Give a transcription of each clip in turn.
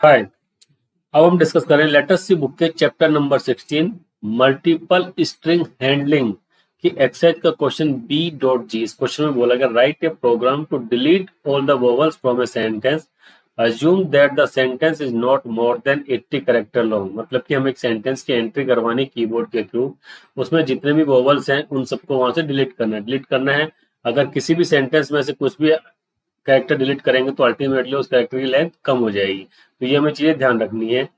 हाय। अब हम डिस्कस करें लेट अस सी बुक के chapter number 16 multiple string handling की एक्सरसाइज का क्वेश्चन B.G। इस क्वेश्चन में बोला गया write a program to delete all the vowels from a sentence assume that the sentence is not more than 80 character long. मतलब कि हम एक सेंटेंस की एंट्री करवानी कीबोर्ड के थ्रू, उसमें जितने भी वोवल्स हैं उन सबको वहां से डिलीट करना है। अगर किसी भी सेंटेंस में से कुछ भी कैरेक्टर डिलीट करेंगे तो अल्टीमेटली उस कैरेक्टर की लेंथ कम हो जाएगी। तो ये हमें चीजें ध्यान रखनी है।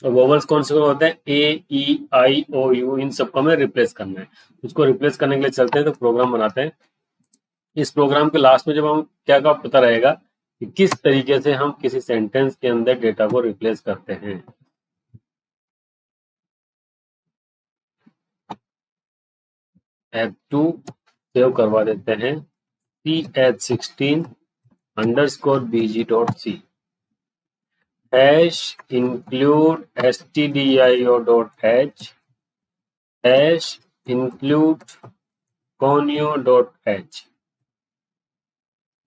और वोवल्स कौन से होते हैं? ए, ई, आई, ओ, यू, इन सबको हमें रिप्लेस करना है। उसको रिप्लेस करने के लिए चलते हैं तो प्रोग्राम बनाते हैं। इस प्रोग्राम के लास्ट में जब हम क्या पता रहेगा कि किस तरीके से हम किसी सेंटेंस के अंदर डेटा को रिप्लेस करते हैं। F2 सेव करवा देते हैं ch16_bg.c #include stdio.h #include conio.h।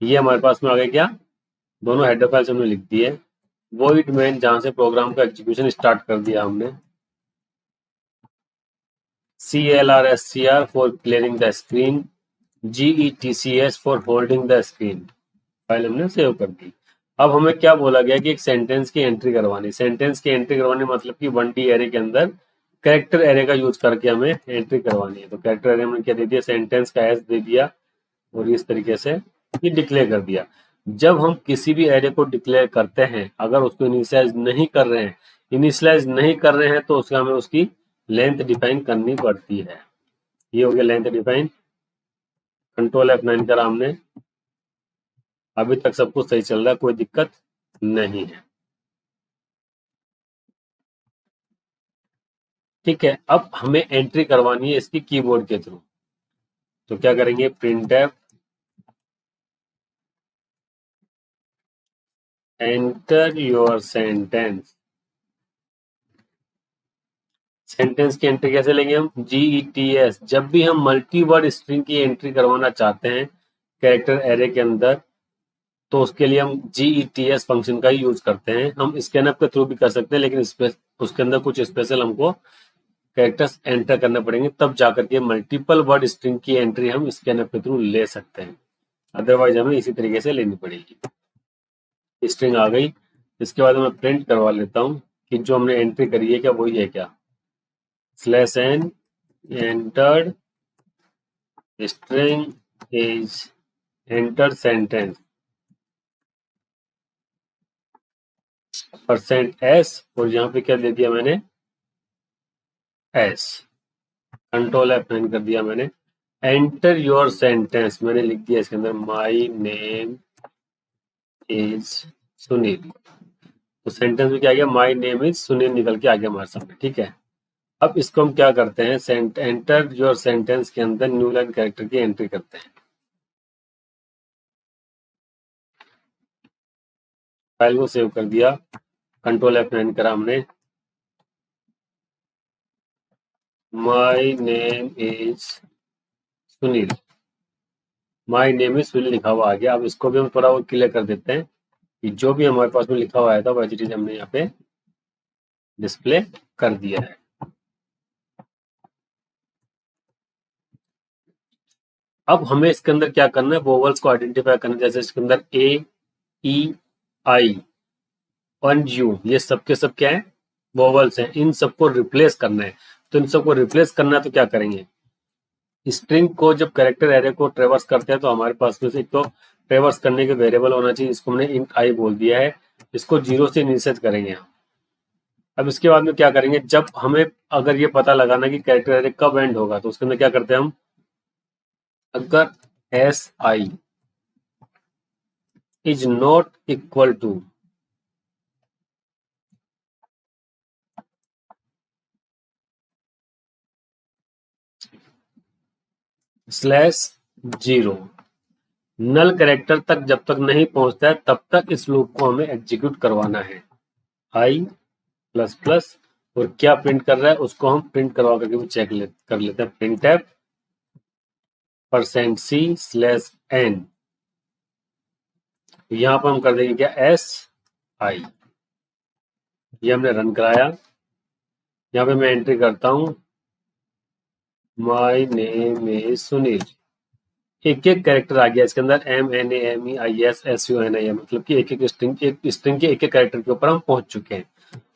ये हमारे पास में आ गया। क्या दोनों हेडर फाइल्स हमने लिख दी है। वॉइड मेन जहां से प्रोग्राम का एग्जीक्यूशन स्टार्ट कर दिया हमने। CLRSCR for clearing the screen, GETCS for holding the screen. File हमने सेव कर दी। अब हमें क्या बोला गया कि एक सेंटेंस की एंट्री करवानी। सेंटेंस की एंट्री करवानी मतलब कि 1D एरे के अंदर कैरेक्टर एरे का यूज करके हमें एंट्री करवानी है। तो कैरेक्टर एरे में क्या दे दिया? सेंटेंस का एस दे दिया और इस तरीके से ये डिक्लेयर कर दिया। जब हम किसी भी एरे को डिक्लेयर करते हैं, अगर उसको इनिशियलाइज नहीं कर रहे हैं तो उसका हमें उसकी लेंथ डिफाइन करनी पड़ती है। ये हो गया लेंथ डिफाइन। कंट्रोल F9 करा हमने। अभी तक सब कुछ सही चल रहा है, कोई दिक्कत नहीं है। ठीक है, अब हमें एंट्री करवानी है इसकी कीबोर्ड के थ्रू। तो क्या करेंगे? printf enter your sentence. Sentence की एंट्री कैसे लेंगे हम? GETS। जब भी हम मल्टी वर्ड स्ट्रिंग की एंट्री करवाना चाहते हैं कैरेक्टर एरे के अंदर, तो उसके लिए हम GETS फंक्शन का ही यूज करते हैं। हम स्कैनअप के थ्रू भी कर सकते हैं, लेकिन उसके अंदर कुछ स्पेशल हमको कैरेक्टर्स एंटर करने पड़ेंगे, तब जाकर के मल्टीपल वर्ड स्ट्रिंग की एंट्री हम स्कैनअप के थ्रू ले सकते हैं। अदरवाइज हमें इसी तरीके से लेनी पड़ेगी। स्ट्रिंग आ गई। इसके बाद मैं प्रिंट करवा लेता हूँ कि जो हमने एंट्री करी है क्या वही है क्या। /n entered string is enter sentence %s और यहाँ पे क्या दे दिया मैंने? s। कंट्रोल F9 कर दिया मैंने। एंटर योर सेंटेंस मैंने लिख दिया इसके अंदर माई नेम इज सुनील। तो सेंटेंस में क्या आ गया? माई नेम इज सुनील निकल के आ गया हमारे सामने। ठीक है, अब इसको हम क्या करते हैं? एंटर योर सेंटेंस के अंदर न्यू लाइन कैरेक्टर की एंट्री करते हैं। फाइल को सेव कर दिया। कंट्रोल F9 करा हमने। My name is Sunil. My name is Sunil लिखा हुआ आ गया। अब इसको भी हम थोड़ा और क्लियर कर देते हैं कि जो भी हमारे पास में लिखा हुआ आया था वही चीज हमने यहाँ पे डिस्प्ले कर दिया है। अब हमें इसके अंदर क्या करना है? वोवल्स को आइडेंटिफाई करना है। जैसे इसके अंदर ए, ई, आई और यू, ये सब के सब क्या है? वोवल्स हैं। इन सबको रिप्लेस करना है। तो इन सबको रिप्लेस करना है तो क्या करेंगे? स्ट्रिंग को जब कैरेक्टर एरे को ट्रेवर्स करते हैं तो हमारे पास में से एक तो ट्रेवर्स करने के वेरिएबल होना चाहिए, इसको हमने इंट आई बोल दिया है। इसको 0 से इनिशियलाइज करेंगे हम। अब इसके बाद में क्या करेंगे? जब हमें अगर ये पता लगाना कि कैरेक्टर एरे कब एंड होगा तो उसके अंदर क्या करते हैं हम? अगर SI is not equal to /0, null character तक जब तक नहीं पहुंचता है तब तक इस लूप को हमें एग्जीक्यूट करवाना है। I प्लस प्लस और क्या प्रिंट कर रहा है उसको हम प्रिंट करवा करके भी कर लेते हैं। printf %c/n। यहाँ पर हम कर देंगे क्या? SI। ये हमने रन कराया। यहाँ पे मैं एंट्री करता हूँ माई नेम इज सुनील। एक एक कैरेक्टर आ गया इसके अंदर, MNAMEISSUNI, मतलब कि एक स्ट्रिंग के एक कैरेक्टर के ऊपर हम पहुंच चुके हैं।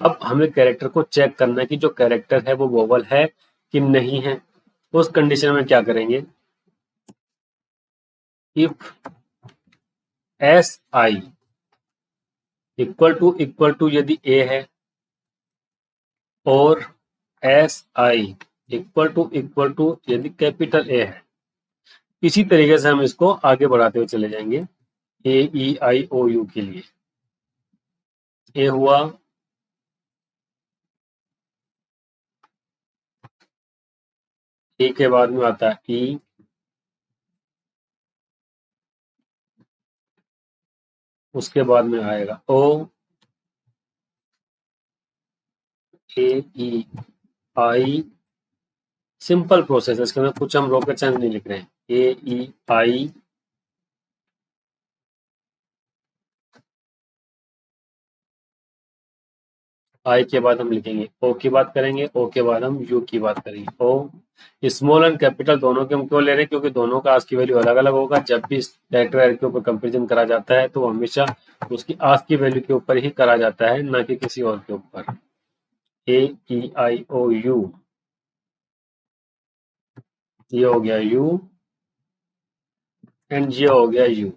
अब हमें कैरेक्टर को चेक करना है कि जो कैरेक्टर है वो वोवल है कि नहीं है। उस कंडीशन में क्या करेंगे, इफ SI इक्वल टू यदि A है और SI इक्वल टू यदि कैपिटल A है, इसी तरीके से हम इसको आगे बढ़ाते हुए चले जाएंगे AEIOU के लिए। ए हुआ, ए के बाद में आता है ई, उसके बाद में आएगा ओ, ए ई आई। सिंपल प्रोसेस है, इसके अंदर कुछ हम रॉकेट साइंस नहीं लिख रहे हैं। ए ई आई, आई के बाद हम लिखेंगे ओ की बात करेंगे, ओ के बाद हम यू की बात करेंगे। ओ स्मॉल एंड कैपिटल दोनों के हम क्यों ले रहे हैं, क्योंकि दोनों का आज की वैल्यू अलग अलग होगा। जब भी कैरेक्टर एरर के ऊपर कंपेरिजन करा जाता है तो हमेशा उसकी आज की वैल्यू के ऊपर ही करा जाता है, ना कि किसी और के ऊपर। AEIOU, ये हो गया यू एंड ये हो गया यू।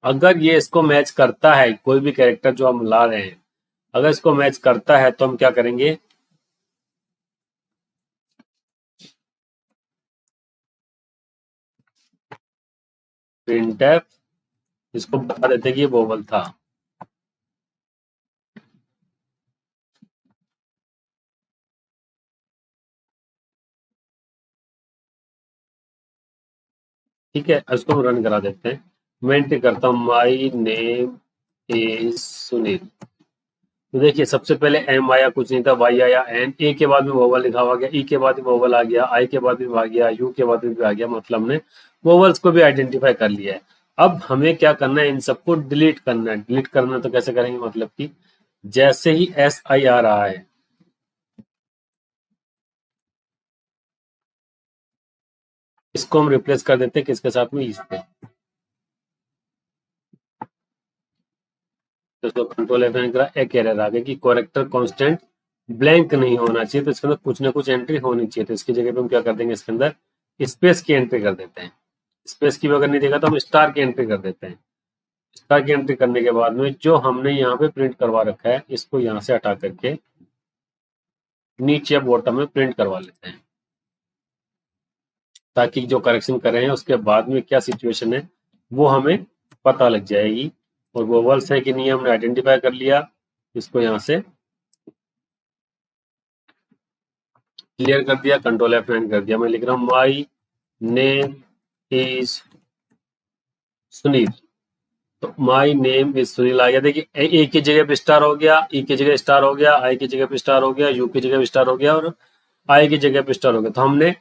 अगर ये इसको मैच करता है, कोई भी कैरेक्टर जो हम ला रहे हैं अगर इसको मैच करता है तो हम क्या करेंगे, प्रिंटफ, इसको बता देते कि ये वोवल था। ठीक है, इसको हम रन करा देते हैं। मैं एंट्री करता हूँ माई नेम इज सुनील। तो देखिए सबसे पहले एम आया, कुछ नहीं था, वाई आया, एन, ए के बाद में वोवल लिखा हुआ गया, ई के बाद में वोवल आ गया, आई के बाद में आ गया, यू के बाद में भी आ गया। मतलब हमने वोवल्स को भी आइडेंटिफाई कर लिया है। अब हमें क्या करना है, इन सबको डिलीट करना है। डिलीट करना तो कैसे करेंगे, मतलब कि जैसे ही SI आ रहा है, इसको हम रिप्लेस कर देते हैं किसके साथ में, इससे। तो कंट्रोल F9 करा, एक एरर आ गया कि कैरेक्टर कांस्टेंट ब्लैंक नहीं होना चाहिए, तो इसके अंदर कुछ ना कुछ एंट्री होनी चाहिए। तो इसकी जगह पे हम क्या कर देंगे, इसके अंदर स्पेस की एंट्री कर देते हैं। स्पेस की भी अगर नहीं देगा तो हम स्टार की एंट्री कर देते हैं। स्टार की एंट्री करने के बाद में जो हमने यहाँ पे प्रिंट करवा रखा है, इसको यहाँ से हटा करके नीचे बॉटम में प्रिंट करवा लेते हैं, ताकि जो करेक्शन कर रहे हैं उसके बाद में क्या सिचुएशन है वो हमें पता लग जाएगी। और वोवल्स है कि नहीं हमने आइडेंटिफाई कर लिया। इसको यहाँ से क्लियर कर दिया, कंट्रोल F9 कर दिया। मैं लिख रहा हूँ माई नेम इज सुनील। तो माई नेम इज सुनील आ गया। देखिए ए की जगह पे स्टार हो गया, ई की जगह स्टार हो गया, आई की जगह पे स्टार हो गया, यू की जगह पे स्टार हो गया और आई की जगह पे स्टार हो गया। तो हमने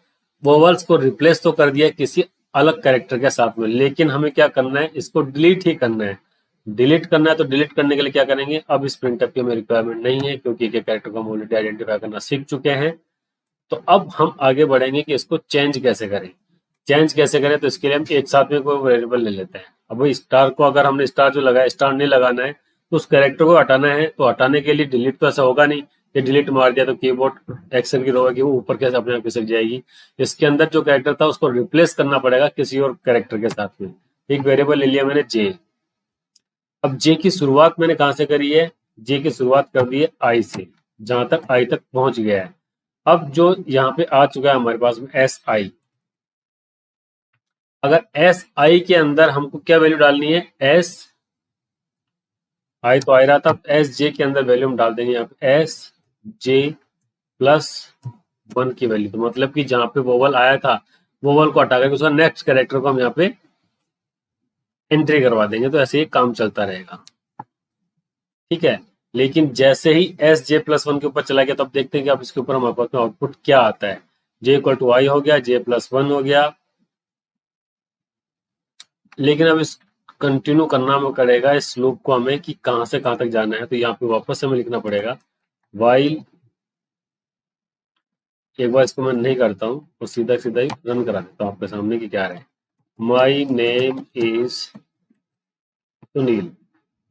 वोवल्स को रिप्लेस तो कर दिया किसी अलग कैरेक्टर के साथ में, लेकिन हमें क्या करना है, इसको डिलीट ही करना है। डिलीट करना है तो डिलीट करने के लिए क्या करेंगे, अब इस प्रिंटअप की हमें रिक्वायरमेंट नहीं है, क्योंकि एक कैरेक्टर को हम ऑलरेडी आइडेंटिफाई करना सीख चुके हैं। तो अब हम आगे बढ़ेंगे कि इसको चेंज कैसे करें। चेंज कैसे करें, तो इसके लिए हम एक साथ में कोई वेरिएबल ले लेते हैं। अब वही स्टार को, अगर हमने स्टार जो लगाया, स्टार नहीं लगाना है तो उस कैरेक्टर को हटाना है, तो हटाने के लिए डिलीट तो ऐसा होगा नहीं कि डिलीट मार दिया तो कीबोर्ड एक्शन की रो है कि वो ऊपर कैसे अपने आप खिसक जाएगी। इसके अंदर जो कैरेक्टर था उसको रिप्लेस करना पड़ेगा किसी और कैरेक्टर के साथ में। एक वेरिएबल ले लिया मैंने जे। अब जे की शुरुआत मैंने कहां से करी है, जे की शुरुआत कर दी है आई से, जहां तक आई तक पहुंच गया है। अब जो यहाँ पे आ चुका है हमारे पास में एस आई, अगर एस आई के अंदर हमको क्या वैल्यू डालनी है, एस आई तो आ रहा था, एस जे के अंदर वैल्यू हम डाल देंगे यहाँ पे एस जे प्लस 1 की वैल्यू। तो मतलब कि जहां पे वोवल आया था, वोवल को हटा करके उसका नेक्स्ट कैरेक्टर को हम यहाँ पे एंट्री करवा देंगे। तो ऐसे ही काम चलता रहेगा, ठीक है। लेकिन जैसे ही SJ+1 के ऊपर चला गया, तो अब देखते हैं कि अब इसके ऊपर हमारे पास आउटपुट क्या आता है। J=I हो गया, J+1 हो गया। लेकिन अब इस कंटिन्यू करना में पड़ेगा इस लूप को हमें कि कहां से कहां तक जाना है। तो यहाँ पे वापस से हमें लिखना पड़ेगा वाइल, एक बार इसको मैं नहीं करता हूँ तो सीधा सीधा ही रन करा देता हूँ आपके सामने कि क्या रहे। My name is Sunil.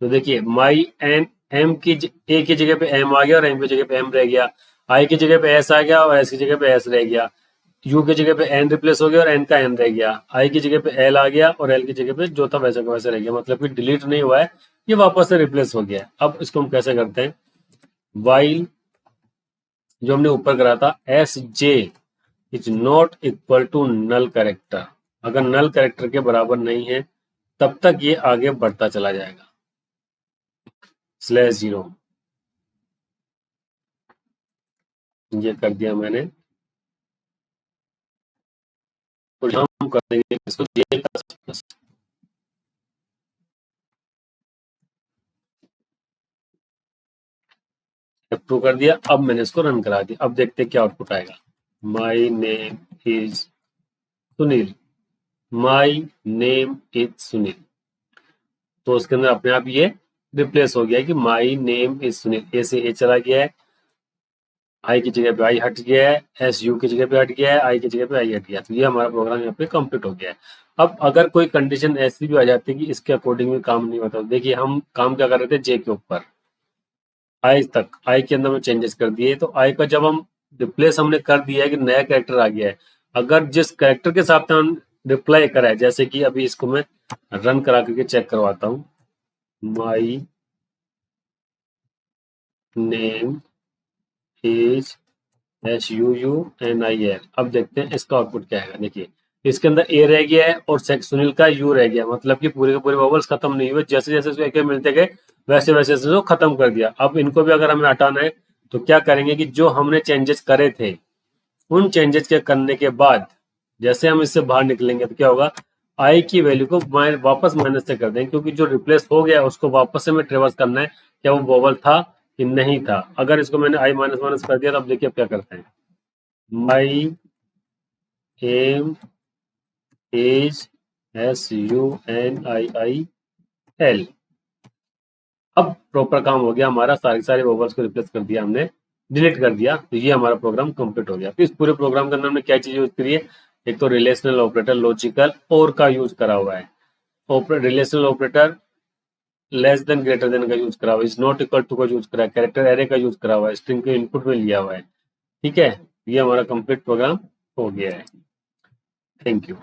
तो देखिए माई एन एम की ए की जगह पे एम आ गया और एम की जगह पे एम रह गया, आई की जगह पे एस आ गया और एस की जगह पे एस रह गया, यू की जगह पे एन रिप्लेस हो गया और एन का एन रह गया, आई की जगह पे एल आ गया और एल की जगह पे जो था वैसा का वैसा रह गया, मतलब कि डिलीट नहीं हुआ है, ये वापस से रिप्लेस हो गया है। अब इसको हम कैसे करते हैं, वाइल जो हमने ऊपर करा था S J is not equal to null character, अगर नल कैरेक्टर के बराबर नहीं है तब तक ये आगे बढ़ता चला जाएगा, /0 ये कर दिया मैंने। तो हम कर देंगे इसको जे प्लस F2 कर दिया। अब मैंने इसको रन करा दिया, अब देखते हैं क्या आउटपुट आएगा। My name is Sunil, my name is Sunil, तो उसके अंदर अपने आप ये रिप्लेस हो गया है कि माई नेम इज सुनील, ए से ए चला गया है, आई की जगह पे आई हट गया है, एस यू की जगह पे हट गया है, आई की जगह पे आई हट गया, तो ये हमारा प्रोग्राम यहाँ पे कंप्लीट हो गया है। अब अगर कोई कंडीशन ऐसी भी आ जाती है कि इसके अकॉर्डिंग में काम नहीं होता, देखिए हम काम क्या कर रहे थे जे के ऊपर, आई तक आई के अंदर में चेंजेस कर दिए, तो आई का जब हम रिप्लेस हमने कर दिया है कि नया कैरेक्टर आ गया है, अगर जिस कैरेक्टर के साथ हम रिप्लाई करा है, जैसे कि अभी इसको मैं रन करा करके चेक करवाता हूँ, माई नेम इज SUUNIL, अब देखते हैं इसका आउटपुट क्या आएगा। देखिए इसके अंदर ए रह गया है और सुनील का यू रह गया, मतलब कि पूरे के पूरे वॉवल्स खत्म नहीं हुए, जैसे जैसे उसके मिलते गए वैसे वैसे उसको खत्म कर दिया। अब इनको भी अगर हमें हटाना है तो क्या करेंगे कि जो हमने चेंजेस करे थे उन चेंजेस के करने के बाद जैसे हम इससे बाहर निकलेंगे तो क्या होगा, आई की वैल्यू को वापस माइनस से कर देंगे, क्योंकि जो रिप्लेस हो गया उसको वापस से हमें ट्रेवर्स करना है, क्या वो वॉवल था कि नहीं था। अगर इसको मैंने आई माइनस माइनस कर दिया तो अब देखिए अब क्या करते हैं, माई एम इज SUNIIL। अब प्रॉपर काम हो गया हमारा, सारे सारे वोवल्स को रिप्लेस कर दिया हमने, डिलीट कर दिया, तो ये हमारा प्रोग्राम कंप्लीट हो गया। तो इस पूरे प्रोग्राम के अंदर हमने क्या चीज यूज करी है, एक तो रिलेशनल ऑपरेटर, लॉजिकल और का यूज करा हुआ है, relational operator less than greater than का यूज करा हुआ है, इज नॉट इक्वल टू का यूज करा है, कैरेक्टर एरे का यूज करा हुआ है, स्ट्रिंग के इनपुट में लिया हुआ है। ठीक है, ये हमारा कंप्लीट प्रोग्राम हो गया है। Thank you.